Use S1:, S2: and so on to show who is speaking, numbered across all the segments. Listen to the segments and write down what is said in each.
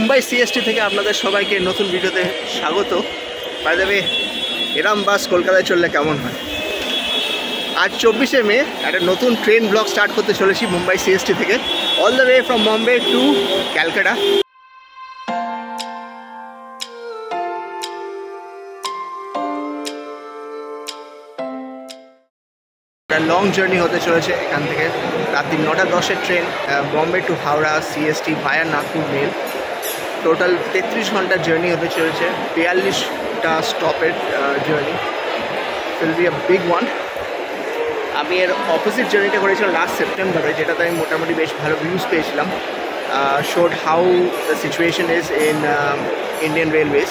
S1: Mumbai CST থেকে আপনাদের সবাইকে নতুন ভিডিওতে স্বাগত। বাই দ্য ওয়ে, এরম বাস কলকাতায় চললে কেমন হয়। আজ 24শে মে একটা নতুন ট্রেন ব্লগ স্টার্ট করতে চলেছি মুম্বাই সিএসটি থেকে, all the way from Bombay to Calcutta. Long journey হতে চলেছে এখান থেকে। রাত্রি 9:10-এর train, Bombay to Howrah CST via Nagpur mail. Total 33 ঘন্টার জার্নি হতে চলেছে, 42টা স্টপের journey. Will be a big one. আমি এর অপোজিট জার্নিটা করেছিলাম লাস্ট সেপ্টেম্বরে, যেটাতে আমি মোটামুটি বেশ ভালো ভিউজ পেয়েছিলাম। Showed how the situation is in Indian railways.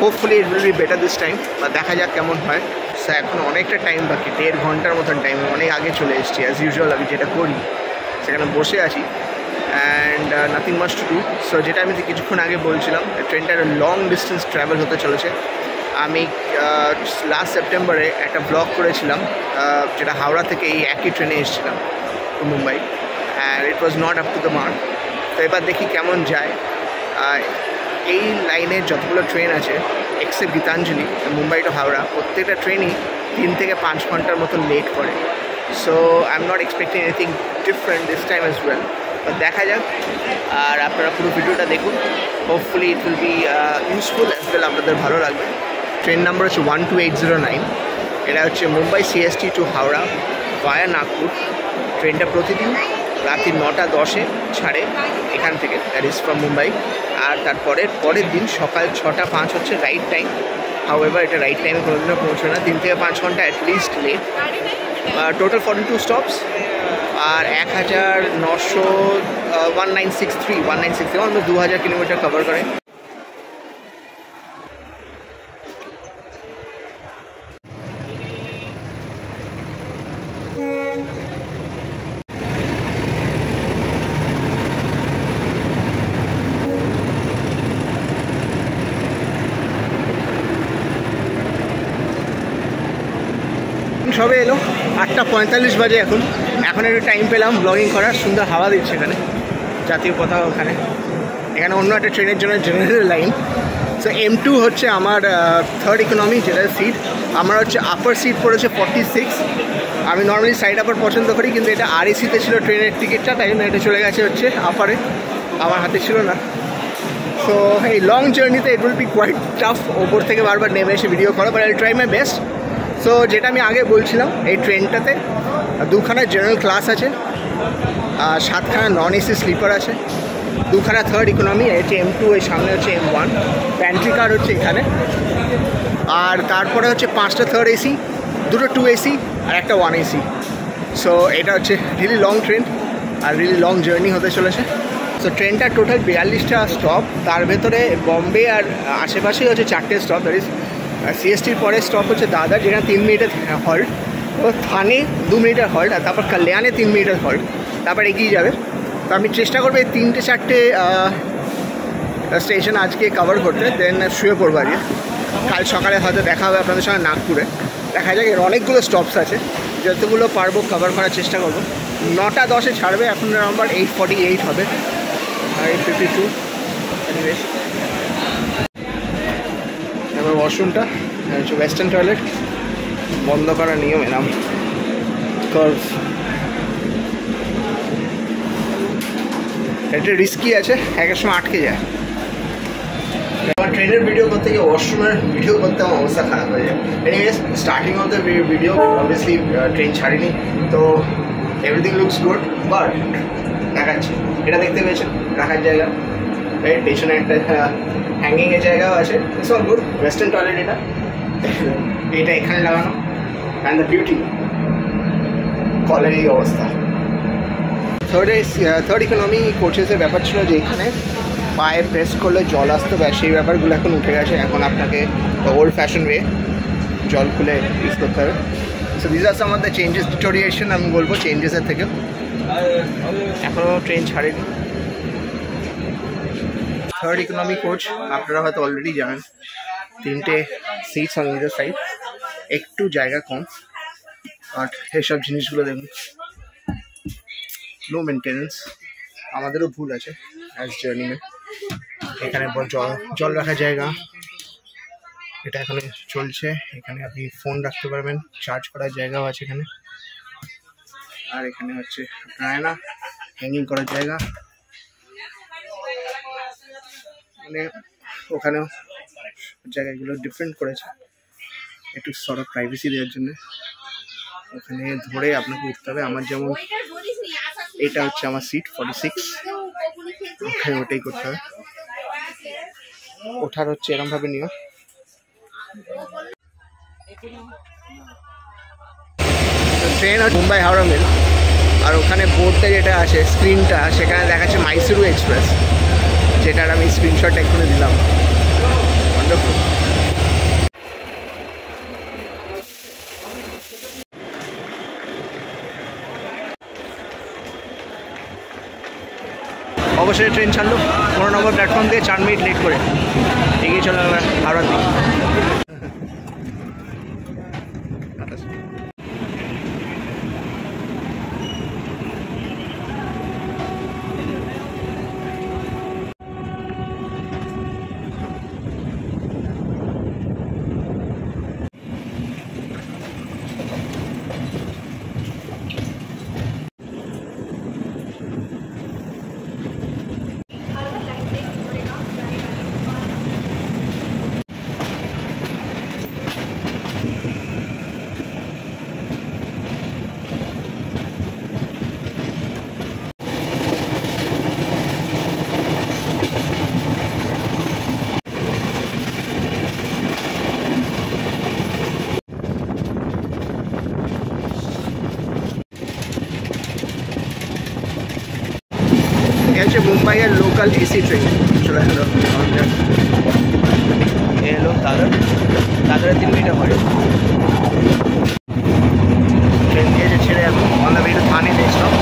S1: Hopefully it will be better this time, বা দেখা যাক কেমন হয়। সো এখন অনেকটা টাইম বাকি, 1.5 ঘন্টার মতন টাইম। অনেক আগে চলে এসেছি, অ্যাজ ইউজুয়াল আমি যেটা করি সেখানে বসে আছি, and nothing much to do. So যেটা আমি কিছুক্ষণ আগে বলছিলাম, ট্রেনটার লং ডিস্টেন্স ট্রাভেল হতে চলেছে। আমি লাস্ট সেপ্টেম্বরে একটা ব্লগ করেছিলাম, যেটা হাওড়া থেকে এই একই ট্রেনে এসেছিলাম to Mumbai, and it was not up to the mark. তো এবার দেখি কেমন যায়। এই লাইনের যতগুলো ট্রেন আছে এক্সেপ্ট গীতাঞ্জলি, মুম্বাই টু হাওড়া, প্রত্যেকটা ট্রেনই 3 থেকে 5 ঘন্টার মতন লেট করে। So I am not expecting anything different this time as well. তো দেখা যাক, আর আপনারা পুরো ভিডিওটা দেখুন। Hopefully it will be useful as well, আপনাদের ভালো লাগবে। ট্রেন নাম্বার হচ্ছে 12809। এটা হচ্ছে মুম্বাই সিএসটি টু হাওড়া ভায়া নাগপুর। ট্রেনটা প্রতিদিন রাত্রি 9:10-এ ছাড়ে এখান থেকে, দ্যাট ইজ ফ্রম মুম্বাই। আর পরের দিন সকাল 6:05 হচ্ছে রাইট টাইম। হাউএভার এটা রাইট টাইমে কোনোদিনও পৌঁছবে না, 3 থেকে 5 ঘন্টা অ্যাটলিস্ট লেট। টোটাল 42 স্টপস, আর 1963 অলমোস্ট 2000 কিলোমিটার কভার করে। সবে এলো, 8:45 বাজে এখন একটু টাইম পেলাম ব্লগিং করার। সুন্দর হাওয়া দিচ্ছে এখানে, জাতীয় পতাকা ওখানে। এখানে অন্য একটা ট্রেনের জন্য জেনারেল লাইন। সো M2 হচ্ছে আমার থার্ড ইকোনমি জেনারেল সিট। আমার হচ্ছে আপার সিট পড়েছে 46। আমি নর্মালি সাইড আপার পছন্দ করি, কিন্তু এটা RAC-তে ছিল ট্রেনের টিকিটটা, তাই জন্য এটা চলে গেছে হচ্ছে আপারে, আমার হাতে ছিল না। সো এই লং জার্নিতে it will be quite tough, ওপর থেকে বারবার নেমে এসে ভিডিও করা, but I will try my best. So যেটা আমি আগে বলছিলাম, এই ট্রেনটাতে 2খানা জেনারেল ক্লাস আছে, 7খানা নন এসি স্লিপার আছে, 2খানা থার্ড ইকোনমি, হচ্ছে M2, এর সামনে হচ্ছে M1। প্যান্ট্রি কার হচ্ছে এখানে, আর তারপরে হচ্ছে 5টা থার্ড এসি, 2টো 2 এসি, আর একটা 1 এসি। সো এটা হচ্ছে really long train, are really long journey হতে চলেছে। সো ট্রেনটা টোটাল 42টা স্টপ, তার ভেতরে বম্বে আর আশেপাশেই হচ্ছে 4টে স্টপ। দ্যাট ইজ সিএসটির পরে স্টপ হচ্ছে দাদার, যেখানে 3 মিনিটের হল্ট, ও থানে 2 মিনিটের হল্ট, আর তারপর কল্যাণে 3 মিনিটের হল্ট, তারপর এগিয়ে যাবে। তো আমি চেষ্টা করবো এই 3-4টে স্টেশন আজকে কভার করতে, দেন শুয়ে পড়বো আজকে। কাল সকালে হয়তো দেখা হবে আপনাদের সঙ্গে নাগপুরে। দেখা যাক, এর অনেকগুলো স্টপস আছে, যতগুলো পারবো কভার করার চেষ্টা করবো। 9:10-এ ছাড়বে, এখন নাম্বার 8:48 হবে, 8:52। এবার ওয়াশরুমটা হচ্ছে ওয়েস্টার্ন টয়লেট, বন্ধ করার নিয়ম এলাম কার্ভ। এটা রিস্কি আছে, একের সময় আটকে যায়। আমার ট্রেনের ভিডিও করতে গিয়ে ওয়াশরুমের ভিডিও করতে আমার অবস্থা খারাপ হয়ে যায়। Anyways, starting of the video obviously train ছাড়িনি, তো এভরিথিং লুকস গুড, বাট দেখাচ্ছি। এটা দেখতে পেয়েছেন রাখার জায়গা, রাইট? পেছনে একটা হ্যাঙ্গিংয়ের জায়গাও আছে। It's all good. Western toilet এটা এখানে লাগানো, অ্যান্ড দ্য বিউটি, কলের এই অবস্থা। থার্ড ইকোনমি কোচেসের ব্যাপার ছিল যে এখানে পায়ে প্রেস করলে জল আসতে পারে, সেই ব্যাপারগুলো এখন উঠে গেছে। এখন আপনাকে ওল্ড ফ্যাশন ওয়ে জল খুলে ইউজ করতে হবে। So this are some of the changes, deterioration আমি বলবো চেঞ্জেসের থেকে। এখনও ট্রেন ছাড়েনি। থার্ড ইকোনমি কোচ আপনারা হয়তো অলরেডি জানেন, 3টে সিটস অন ইদার সাইড, একটু জায়গা কম, বাট এসব জিনিসগুলো দেখুন, নো মেনটেনেন্স। আমাদেরও ভুল আছে অ্যাজ জার্নিম্যান। এখানে জল রাখার জায়গা, এটা এখানে চলছে। এখানে আপনি ফোন রাখতে পারবেন, চার্জ করার জায়গাও আছে এখানে। আর এখানে হচ্ছে আয়না, হ্যাঙ্গিং করার জায়গা, মানে ওখানেও জায়গাগুলো ডিফারেন্ট করেছে একটু সর্ট অফ প্রাইভেসি দেওয়ার জন্য। ওখানে ধরে আপনাকে উঠতে হবে। আমার যেমন এটা হচ্ছে আমার সিট 46, ওখানে ওটাই করতে হবে। ওঠার হচ্ছে এরকম ভাবে নিও। ট্রেন হচ্ছে মুম্বাই হাওড়া মেল, আর ওখানে বোর্ডটা যেটা আছে স্ক্রিনটা, সেখানে দেখাচ্ছে মাইসুরু এক্সপ্রেস, যেটার আমি স্ক্রিনশট এক্ষুনি দিলাম। ওয়ান্ডারফুল। অবশ্যই ট্রেন ছাড়লো 15 নম্বর প্ল্যাটফর্ম দিয়ে 4 মিনিট লেট করে, এগিয়ে চলে গেল হাওড়ার দিকে। হচ্ছে মুম্বাইয়ের লোকাল এসি ট্রেন চলে গেল। এ হলো দাদরের 3 মিনিট হয় ট্রেন দিয়ে যে ছেড়ে যাবো। অন দ্য ওয়ে টু থানে দেখলাম।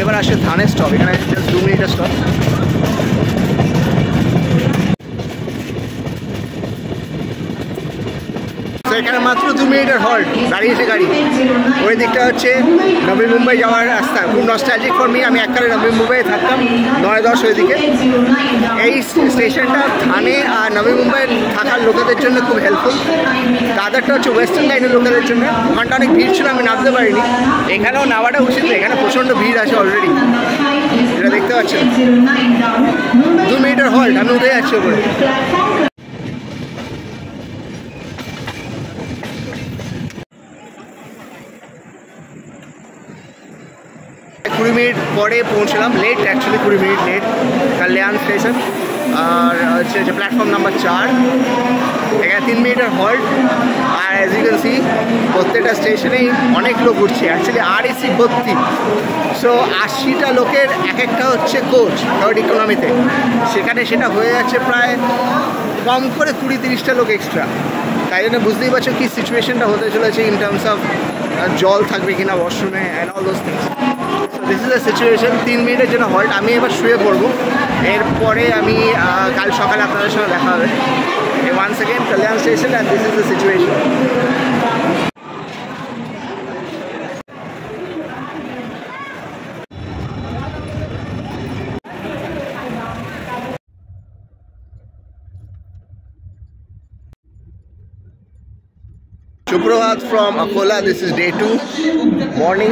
S1: এবার আসে থানে স্টপ, এখানে জাস্ট 2 মিনিটের স্টপ। তো এখানে মাত্র 2 মিনিটের হল্ট, দাঁড়িয়েছে গাড়ি। ওই দিকটা হচ্ছে নবী মুম্বাই যাওয়ার রাস্তা, খুব নস্টালজিক ফর মি। আমি এককালে নবী মুম্বাইয়ে থাকতাম 9-10 ওইদিকে। এই স্টেশনটা থানে আর নবী মুম্বাই থাকার লোকেদের জন্য খুব হেল্পফুল। দাদারটা হচ্ছে ওয়েস্টার্ন লাইনের লোকেদের জন্য। ওখানটা অনেক ভিড় ছিল, আমি নামতে পারিনি। এখানেও নামাটা উচিত, এখানে প্রচণ্ড ভিড় আছে অলরেডি, যেটা দেখতে পাচ্ছেন। 2 মিনিটের হল্ট, আমি উঠে যাচ্ছি ওপরে। কুড়ি মিনিট পরে পৌঁছলাম, late actually 20 minute late. Kalyan station, আর হচ্ছে যে প্ল্যাটফর্ম নাম্বার 4। এখানে 3 মিনিটের হল্ট। আর অ্যাজ ইউ ক্যান সি প্রত্যেকটা স্টেশনেই অনেক লোক উঠছে। অ্যাকচুয়ালি REC ভর্তি। সো 80টা লোকের এক একটা হচ্ছে কোচ থার্ড ইকোনমিতে, সেখানে সেটা হয়ে যাচ্ছে প্রায় কম করে 20-30টা লোক এক্সট্রা। তাই জন্য বুঝতেই পারছো কি সিচুয়েশনটা হতে চলেছে ইন টার্মস অফ জল থাকবে কিনা ওয়াশরুমে and all those things. So this is the situation. 3 মিনিটের জন্য হল্ট। আমি এবার শুয়ে পড়বো, এরপরে আমি কাল সকালে আপনাদের সঙ্গে দেখা হবে। Once again Kalyan station, and this is the situation. সুপ্রভাত from Akola, this is day 2 morning.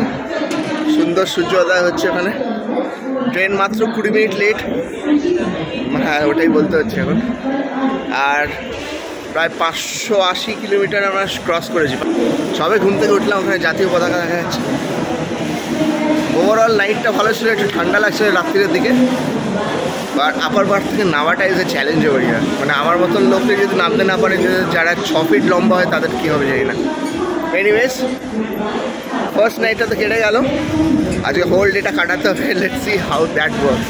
S1: সুন্দর সূর্যোদয় হচ্ছে ওখানে। ট্রেন মাত্র 20 মিনিট লেট, হ্যাঁ ওটাই বলতে হচ্ছে এখন। আর প্রায় 580 কিলোমিটার আমরা ক্রস করেছি। সবে ঘুম থেকে উঠলাম, ওখানে জাতীয় পতাকা দেখা যাচ্ছে। ওভারঅল নাইটটা ভালো ছিল, একটু ঠান্ডা লাগছিল রাত্রির দিকে। বাট আপার বার্থ থেকে নামাটা is a challenge over here. মানে আমার মতন লোককে যদি নামতে না পারে, যারা 6 ফিট লম্বা হয়, তাদের কী হবে জানি না। এনিওয়েজ, ফার্স্ট নাইটটা তো কেটে গেল, আজকে হোল ডেটা কাটাতে হবে। Let's see how that works.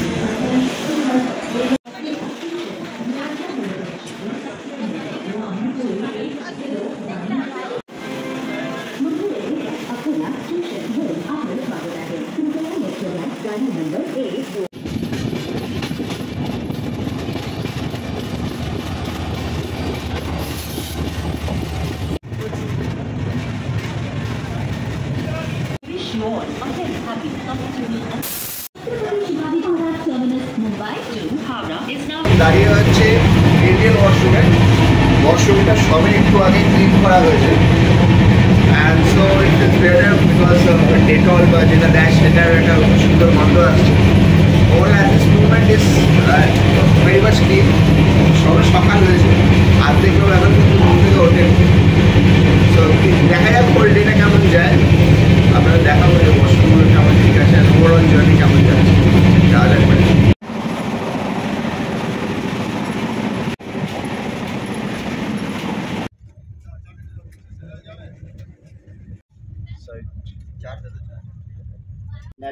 S1: দাঁড়িয়ে হচ্ছে ইন্ডিয়ান ওয়াশরুমে। ওয়াশরুমটা সবে একটু আগে ক্লিন করা হয়েছে, and so it is better because Dettol বা যেটা দেয় সেটার একটা সুন্দর গন্ধ আসছে। Overall at this movement is very much clean. সবে সকাল হয়েছে, আর দেখলেও এখন কিন্তু ঘুম থেকে ওঠেন। সো দেখা যাক হোল ডেটা কেমন যায়, আপনারা দেখাবো যে ওয়াশরুমগুলো কেমন ঠিক আছে, আর ওভারঅল জার্নি কেমন যাচ্ছে। যাওয়া যাক মানে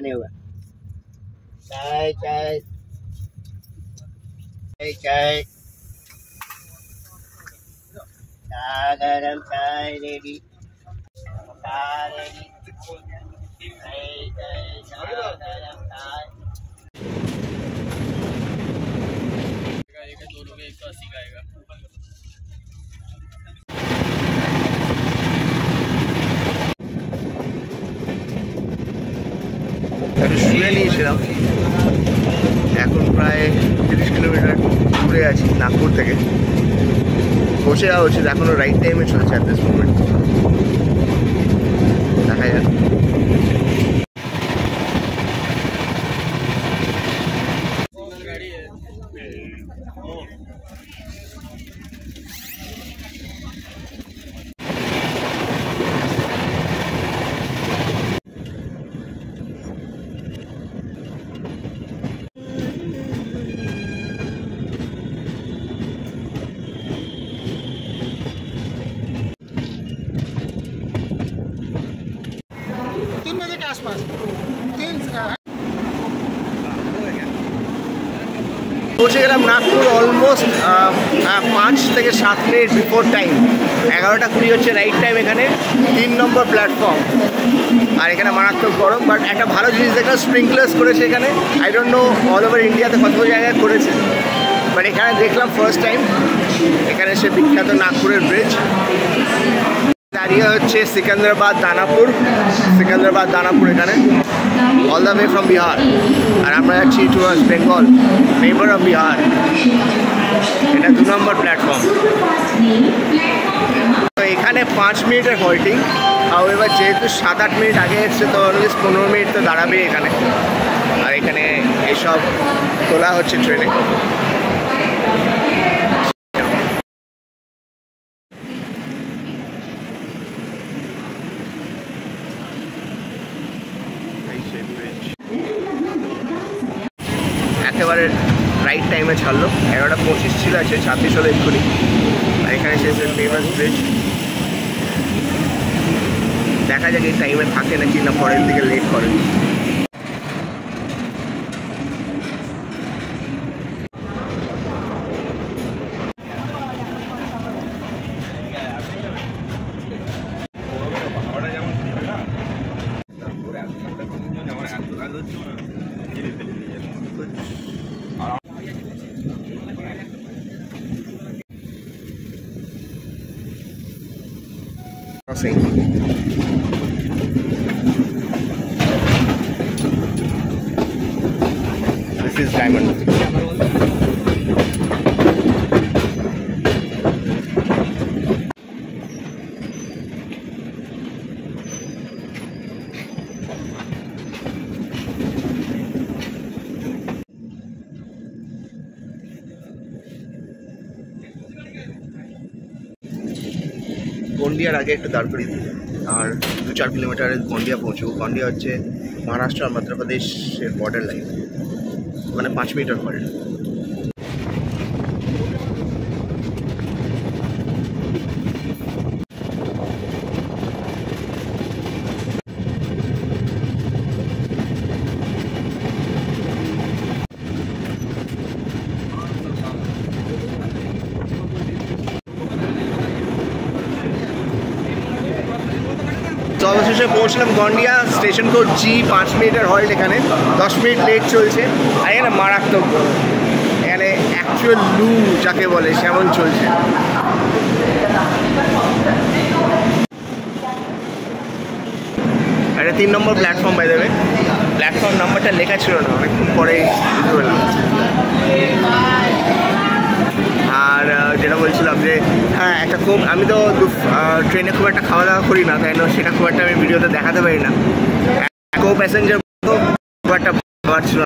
S1: नहीं हुआ। चाय चाय चाय चाय गरम चाय रेडी, चाय रेडी, चाय चाय गरम चाय। दो लोग 180 का आएगा। শুনে নিয়েছিলাম, এখন প্রায় 30 কিলোমিটার দূরে আছি নাগপুর থেকে। বসে যাওয়া উচিত, এখনও রাইট টাইমে চলছে অ্যাট দিস মোমেন্ট। দেখা যাক। পৌঁছে গেলাম নাগপুর অলমোস্ট 5 থেকে 7 মিনিট বিফোর টাইম। 11:20 হচ্ছে রাইট টাইম। এখানে 3 নম্বর প্ল্যাটফর্ম, আর এখানে মারাত্মক গরম। বাট একটা ভালো জিনিস দেখলাম, স্প্রিংকলার্স করেছে এখানে। I don't know all over ইন্ডিয়াতে কত জায়গায় করেছে, বাট এখানে দেখলাম ফার্স্ট টাইম। এখানে সে বিখ্যাত নাগপুরের ব্রিজ। দাঁড়িয়ে হচ্ছে সিকান্দ্রাবাদ দানাপুর এখানে, all the way from Bihar. আর আমরা যাচ্ছি towards Bengal, neighbour of Bihar. এটা 2 নম্বর প্ল্যাটফর্ম। তো এখানে 5 মিনিটের হল্টিং। আর এবার যেহেতু 7-8 মিনিট আগে এসছে, তো অলমোস্ট 15 মিনিট তো দাঁড়াবে এখানে। আর এখানে এসব তোলা হচ্ছে ট্রেনে। একেবারে রাইট টাইমে ছাড়লো। 11:25 ছিল, আছে 26 হলো এক্ষুনি। আর এখানে শেষে ফেমাস ব্রিজ। দেখা যাক এই টাইমে থাকে নাকি না পরের দিকে লেট করে। Crossing. This is Diamond. গন্ডিয়ার আগে একটু দাঁড় করিয়ে দিই, আর 2-4 কিলোমিটার গন্ডিয়া পৌঁছবো। গন্ডিয়া হচ্ছে মহারাষ্ট্র আর মধ্যপ্রদেশের বর্ডার লাইন, মানে 5 মিনিটের পরে। তো অবশেষে পৌঁছলাম গন্ডিয়া। স্টেশন কোড G, 5 মিনিটের হল্ট এখানে। 10 মিনিট লেট চলছে। আর এখানে মারাত্মক এখানে অ্যাকচুয়াল লু যাকে বলে সেমন চলছে। এটা 3 নম্বর প্ল্যাটফর্ম বাই দেবে। প্ল্যাটফর্ম নাম্বারটা লেখা ছিল না, অনেকক্ষণ পরে বুঝতে পারলাম। খুব আমি তো ট্রেনে খুব একটা খাওয়া দাওয়া করি না, তাই না সেটা খুব একটা আমি ভিডিওতে দেখাতে পারি না। কো প্যাসেঞ্জার খুব একটা খাবার ছিল,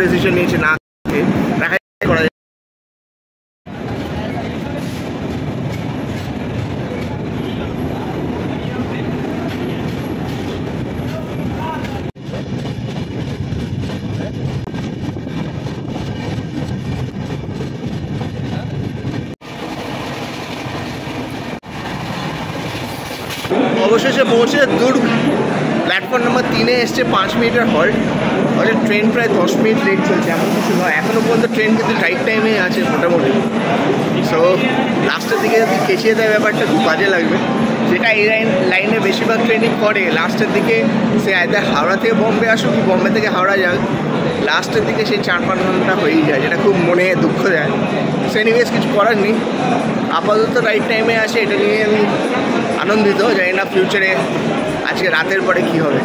S1: ডিসিশন নিয়েছে না দেখা করা যায়। অবশেষে পৌঁছে দুর্গ প্ল্যাটফর্ম নম্বর 3-এ এসছে 5 মিনিটের হল্ট। অর্থাৎ ট্রেন প্রায় 10 মিনিট লেট চলছে, এমন কিছু নয়। এখনও পর্যন্ত ট্রেন কিন্তু রাইট টাইমে আছে মোটামুটি। সো লাস্টের দিকে যদি কেচিয়ে দেয় ব্যাপারটা খুব বাজে লাগবে। যেটা এই লাইনে বেশিরভাগ ট্রেনিং করে লাস্টের দিকে, সে আইদার হাওড়া থেকে বম্বে আসুক কি বম্বে থেকে হাওড়া যাক, লাস্টের দিকে সেই 4-5 ঘন্টা হয়েই যায়, যেটা খুব মনে দুঃখ দেয়। সো এনিওয়েজ কিছু করার নেই, আপাতত রাইট টাইমে আসে, এটা নিয়ে আমি আনন্দিত। জানি না ফিউচারে আজকে রাতের পরে কি হবে।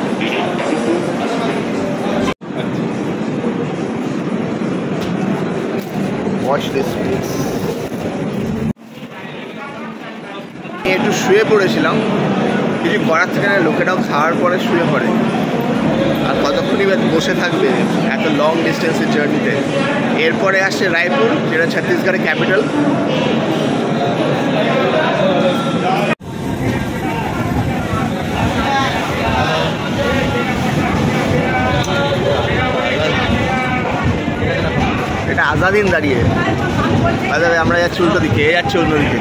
S1: Watch this please. একটু শুয়ে পড়েছিলাম, কিছু করার থেকে না, লোকেরাও খাওয়ার পরে শুয়ে পড়ে। আর কতক্ষণই বসে থাকবে এত লং ডিস্টেন্সের জার্নিতে। এরপরে আসছে রায়পুর, যেটা ছত্তিশগড়ের ক্যাপিটাল। এটা আজাদিন দাঁড়িয়ে, আমরা যাচ্ছি উল্টো দিকে, এ যাচ্ছে অন্যদিকে।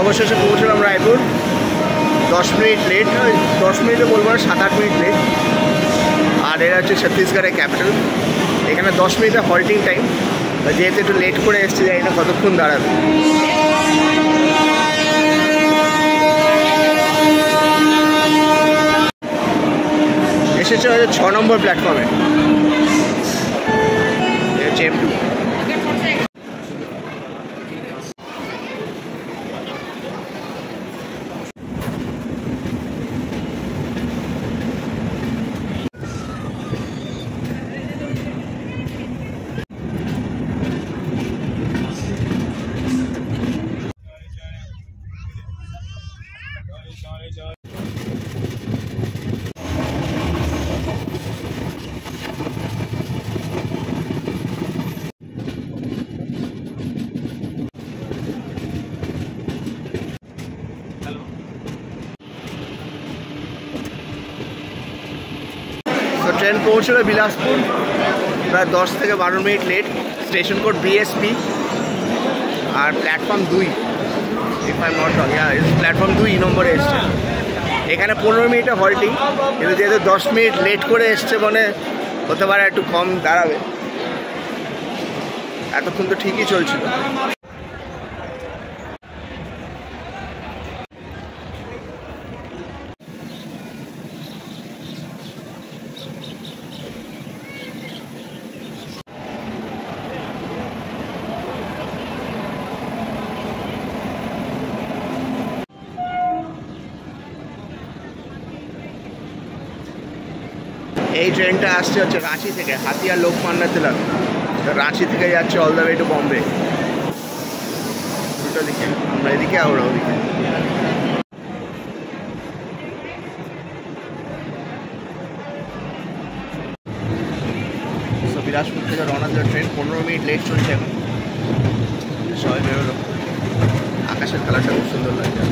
S1: অবশেষে পৌঁছলাম রায়পুর। 10 মিনিট লেট, 10 মিনিটও বলবো না, 7-8 মিনিট লেট। আর এরা হচ্ছে ছত্তিশগড়ের ক্যাপিটাল। এখানে 10 মিনিটের হল্টিং টাইম, যেহেতু একটু লেট করে এসছে, জানি না কতক্ষণ দাঁড়াবে। এসেছে হয়তো 6 নম্বর প্ল্যাটফর্মে, M2। তো ট্রেন পৌঁছলো বিলাসপুর, প্রায় 10 থেকে 12 minute late. Station code BSP। আর platform 2, if I am not wrong, platform 2 নম্বরে এসছে। এখানে 15 মিনিটে হল্টিং, কিন্তু যেহেতু 10 মিনিট লেট করে এসছে মানে হতে পারে একটু কম দাঁড়াবে। এতক্ষণ তো ঠিকই চলছিল। এই ট্রেনটা আসছে হচ্ছে রাঁচি থেকে, হাতিয়া লোকমান্য তিলক। রাঁচি থেকে যাচ্ছে all the way to Bombay. দুটো দিকে, আমরা এদিকে আর ওরা ওদিকে। বিলাসপুর থেকে রওনা দিল ট্রেন, 15 মিনিট লেট চলছে এখন। সবাই বেরোলো, আকাশের কালারটা খুব সুন্দর লাগছে।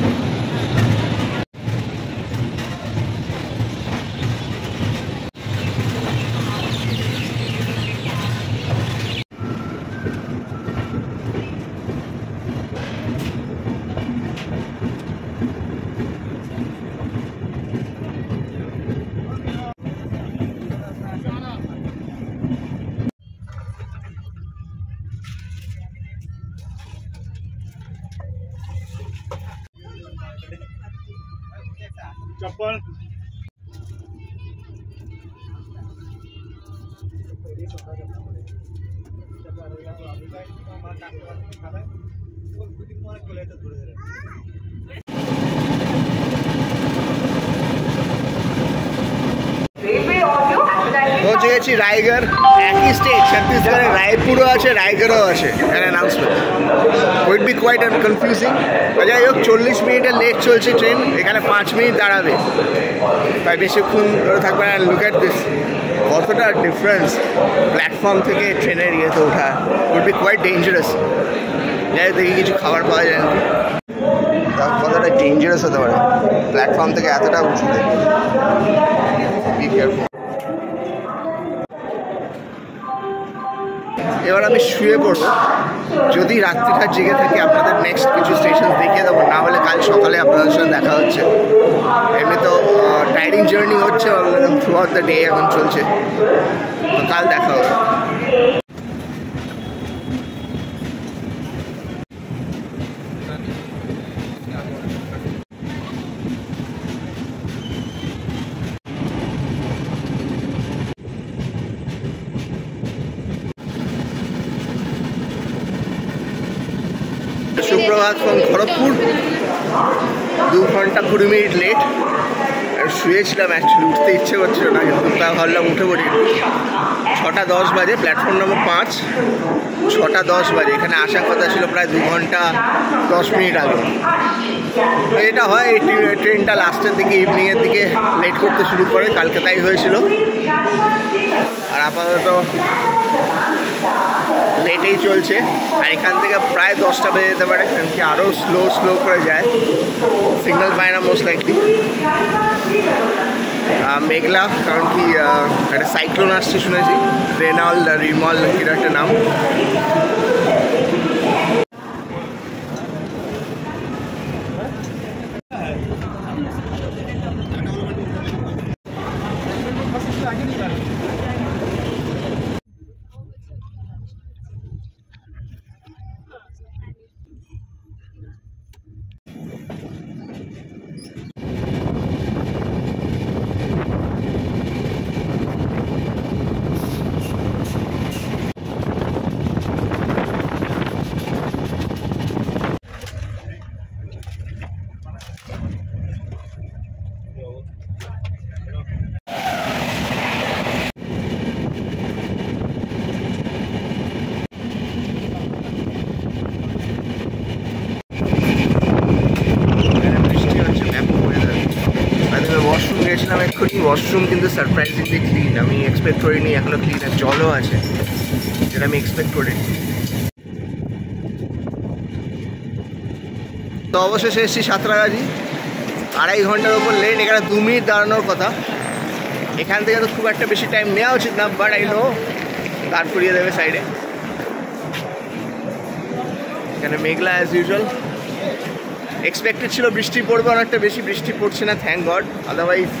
S2: चप्पल
S1: পৌঁছে গেছি রায়গড়। একই স্টেট, ছত্তিশগড়ের রায়পুরও আছে, রায়গড়ও আছে। Announcement would be quite and confusing. যাই হোক, 40 মিনিটের লেট চলছে ট্রেন, এখানে 5 মিনিট দাঁড়াবে, তাই বেশিক্ষণ থাকবে না। লুক অ্যাট দিস, কতটা ডিফারেন্স প্ল্যাটফর্ম থেকে ট্রেনের ইয়েতে ওঠা। Would be quite dangerous. যাই দেখি কিছু খাবার পাওয়া যায় না, কতটা ডেঞ্জারাস হতে পারে প্ল্যাটফর্ম থেকে এতটা উঁচুতে। Be careful. এবার আমি শুয়ে পড়বো। যদি রাত্রিটা জেগে থাকি আপনাদের নেক্সট কিছু স্টেশন দেখিয়ে দেবো, না হলে কাল সকালে আপনাদের সঙ্গে দেখা হচ্ছে। এমনি তো টায়ারিং জার্নি হচ্ছে থ্রু আউট দ্য ডে, এখন চলছে, তো কাল দেখা হবে। সুপ্রভাত ফ্রম খড়গপুর। 2 ঘন্টা 20 মিনিট লেট। আর শুয়েছিলাম, অ্যাকচুয়ালি উঠতে ইচ্ছে করছিল না, কিন্তু তা ভাবলাম উঠে পড়ি। 6টা 10 বাজে, প্ল্যাটফর্ম নম্বর 5। 6টা 10 বাজে, এখানে আসার কথা ছিল প্রায় 2 ঘন্টা 10 মিনিট আগে। এটা হয়, এই ট্রেনটা লাস্টের দিকে, ইভিনিংয়ের দিকে লেট করতে শুরু করে। কালকে তাই হয়েছিল। আর আপাতত লেটেই চলছে। আর এখান থেকে প্রায় 10টা বেজে যেতে পারে, কারণ কি আরও স্লো করে যায়, সিগন্যাল পায় না মোস্ট লাইকলি। মেঘলা, কারণ কি একটা সাইক্লোন আসছে শুনেছি, রেনাল রিমল কির একটা নাম। ওয়াশরুম কিন্তু সারপ্রাইজিংলি ক্লিন। আমি এক্সপেক্ট করিনি এখনো ক্লিন। আর জলও আছে, যেটা আমি এক্সপেক্ট করিনি। তো অবশেষে এসেছি সাঁতরাগাছি। 2.5 ঘন্টার ওপর লেট। এখানে 2 মিনিট দাঁড়ানোর কথা। এখান থেকে তো খুব একটা বেশি টাইম নেওয়া উচিত না, বাট আই নো দাঁড় করিয়ে দেবে সাইডে। এখানে মেঘলা অ্যাজ ইউজুয়াল। এক্সপেক্টেড ছিল বৃষ্টি পড়বে অনেকটা বেশি, বৃষ্টি পড়ছে না, থ্যাংক গড। আদারওয়াইজ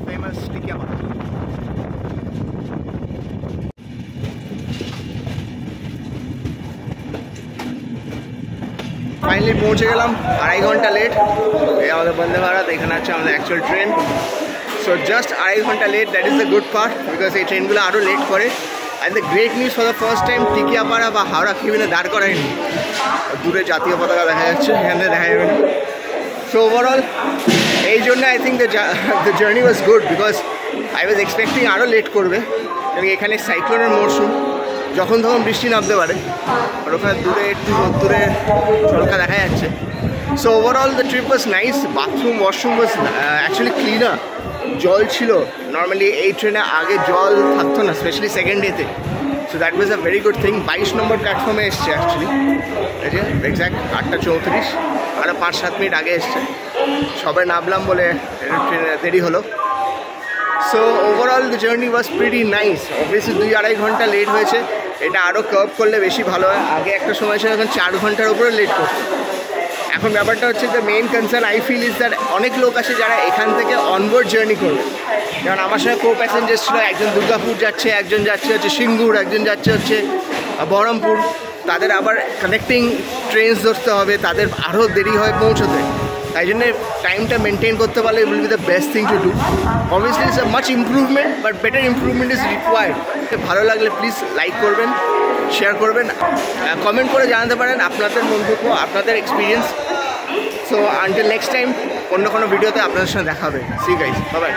S1: ফেমাস টিকিয়া বাটা। ফাইনালি পৌঁছে গেলাম। 2.5 ঘন্টা লেট। এই আমাদের বন্দে ভারত, এখানে আছে আমাদের অ্যাকচুয়াল ট্রেন। সো জাস্ট 2.5 ঘন্টা late, that is the good part, because এই ট্রেনগুলো আরও লেট করে। And the great news, for the first time Tikiapara বা হাওড়া কেবিনে দাঁড় করায়নি। দূরে জাতীয় পতাকা দেখা যাচ্ছে, এখান থেকে দেখা যাবে না। সো ওভারঅল এই জন্য I think the journey was good, because I was expecting আরও লেট করবে। কারণ এখানে সাইক্লোনের মরশুম, যখন তখন বৃষ্টি নামতে পারে। আর ওখানে দূরে একটু দূরে ঝলকা দেখা যাচ্ছে। So overall the trip was nice. Bathroom washroom was actually cleaner. জল ছিল, নর্মালি এই ট্রেনে আগে জল থাকতো না, স্পেশালি সেকেন্ড ডেতে। So that was a very good thing. 22 নম্বর প্ল্যাটফর্মে এসছে অ্যাকচুয়ালি, এই যে এক্স্যাক্ট 8:34, আরও 5-7 মিনিট আগে এসছে। সবাই নামলাম বলে ট্রেনে দেরি হলো। So overall the journey was pretty nice. Obviously 2-2.5 ঘন্টা লেট হয়েছে, এটা আরও কার্ভ করলে বেশি ভালো হয়। আগে একটা সময় ছিল এখন 4 ঘন্টার উপরে লেট করছে। এখন ব্যাপারটা হচ্ছে যে main concern I feel is that অনেক লোক আছে যারা এখান থেকে অনবোর্ড জার্নি করবে। যেমন আমার সঙ্গে কো প্যাসেঞ্জার ছিল, একজন দুর্গাপুর যাচ্ছে, একজন যাচ্ছে হচ্ছে সিঙ্গুর, একজন যাচ্ছে হচ্ছে বহরমপুর। তাদের আবার কানেক্টিং ট্রেনস ধরতে হবে, তাদের আরও দেরি হয় পৌঁছতে। তাই জন্যে টাইমটা মেনটেন করতে পারলে will be the best thing to do. Obviously it's a much improvement, but better improvement is required. ভালো লাগলে প্লিজ লাইক করবেন, শেয়ার করবেন, কমেন্ট করে জানাতে পারেন আপনাদের মন্তব্য, আপনাদের experience. So until next time অন্য কোনো ভিডিওতে আপনাদের সঙ্গে দেখা হবে। C guys, bye bye.